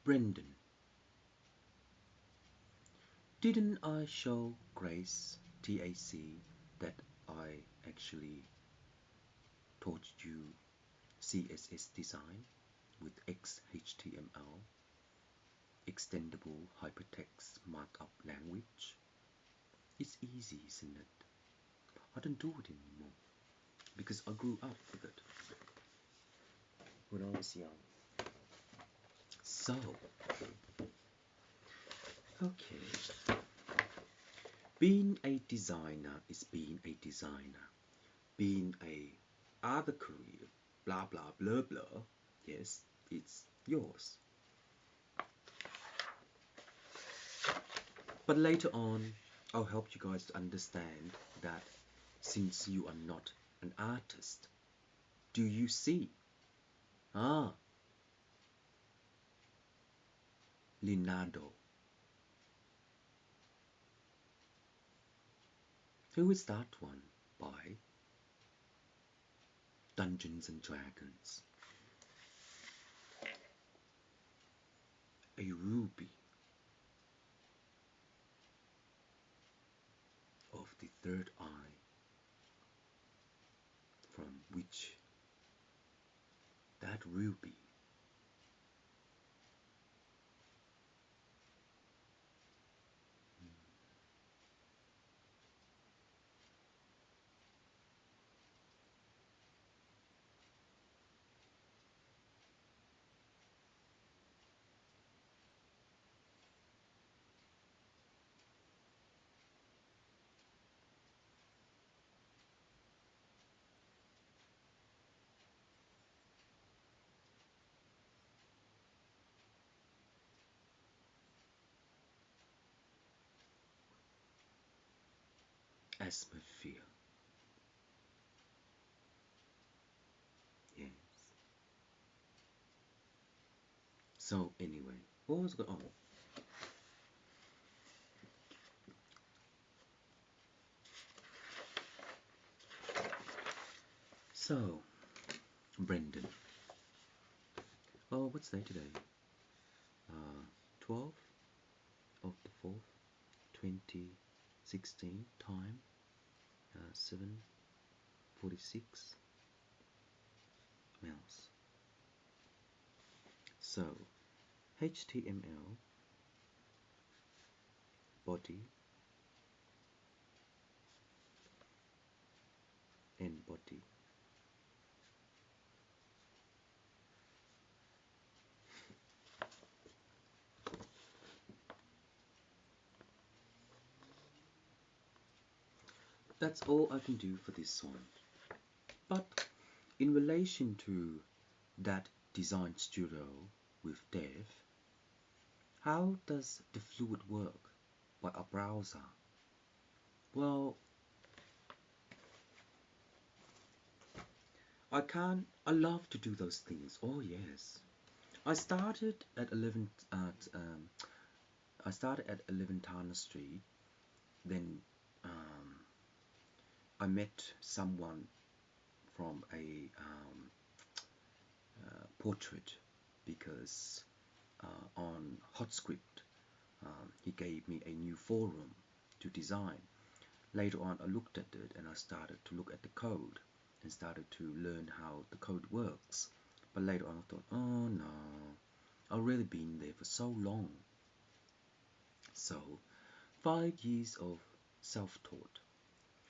Brendan, didn't I show Grace TAC that I actually taught you CSS design with XHTML, extendable hypertext markup language? It's easy, isn't it? I don't do it anymore because I grew up with it when I was young. So, okay. Being a designer is being a designer. Being a other career, blah blah blah blah, yes, it's yours. But later on, I'll help you guys to understand that since you are not an artist, do you see? Ah, Leonardo. Who is that one by? Dungeons and Dragons. A ruby of the third eye, from which that ruby atmosphere. Yes. So anyway, what was going on? So, Brendan. Oh, what's day today? 12th of the 4th, 2016. Time 7:46 miles. So, HTML body and body. That's all I can do for this one. But in relation to that design studio with Dev, how does the fluid work by a browser? Well, I love to do those things. Oh yes. I started at 11 Turner Street. Then I met someone from a portrait because on HotScript he gave me a new forum to design. Later on I looked at it and I started to look at the code and started to learn how the code works. But later on I thought, oh no, I've already been there for so long. So 5 years of self-taught,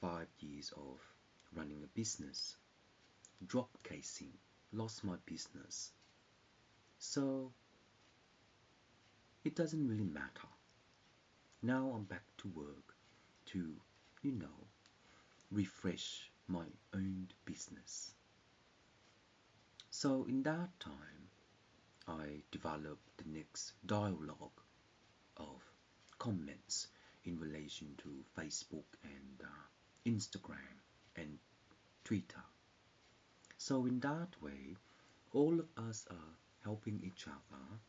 5 years of running a business, drop casing, lost my business. So it doesn't really matter. Now I'm back to work to, refresh my own business. So in that time, I developed the next dialogue of comments in relation to Facebook and Instagram and Twitter. So in that way, all of us are helping each other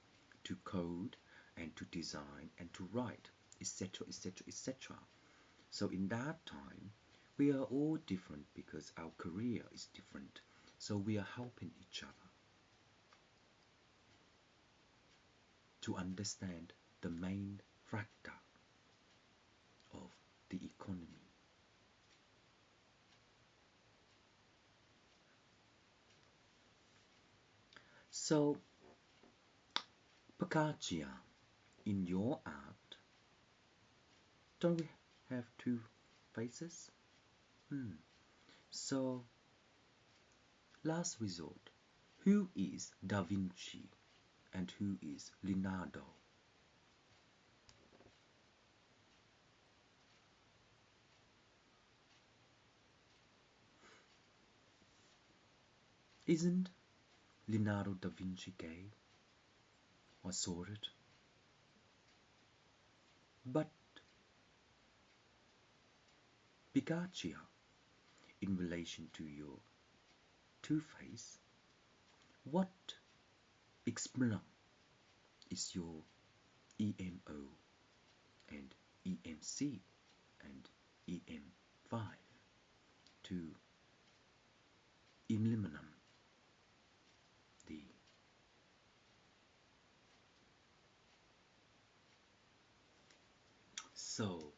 to code and to design and to write, etc., etc., etc. So in that time, we are all different because our career is different. So we are helping each other to understand the main factor of the economy. So, Pagaccia, in your art, don't we have two faces? So, last resort, who is Da Vinci and who is Leonardo? Isn't Leonardo da Vinci gay or sorted? But Pagaccia, in relation to your two-face, what explain is your EMO and EMC and EM5 to eliminate the so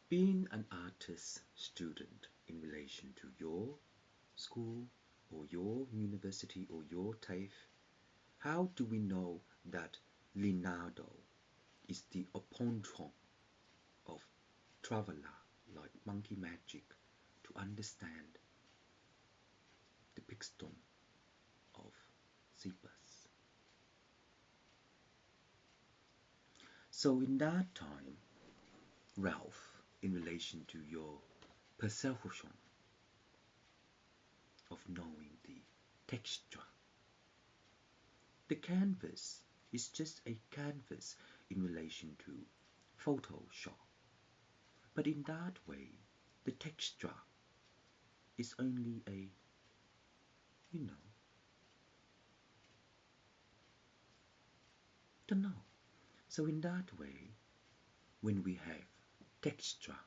being an artist student in relation to your school or your university or your TAFE, how do we know that Leonardo is the opponent of traveler like monkey magic to understand the pigstone of Cephas? So in that time, Ralph, in relation to your perception of knowing the texture, the canvas is just a canvas in relation to Photoshop. But in that way, the texture is only a, don't know. So in that way, when we have texture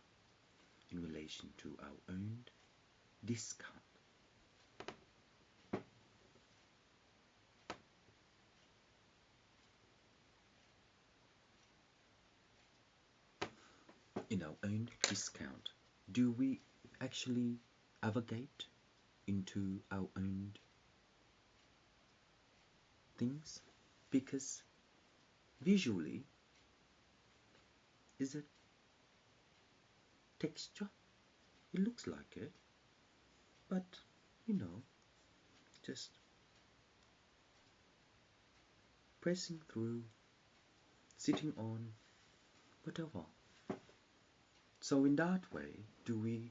in relation to our own discount, in our own discount, do we actually navigate into our own things? Because visually, is it texture? It looks like it, but just pressing through, sitting on, whatever. So in that way, do we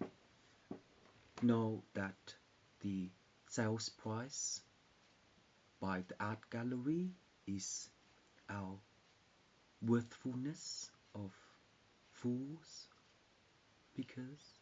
know that the sales price by the art gallery is our worthfulness of fools? Because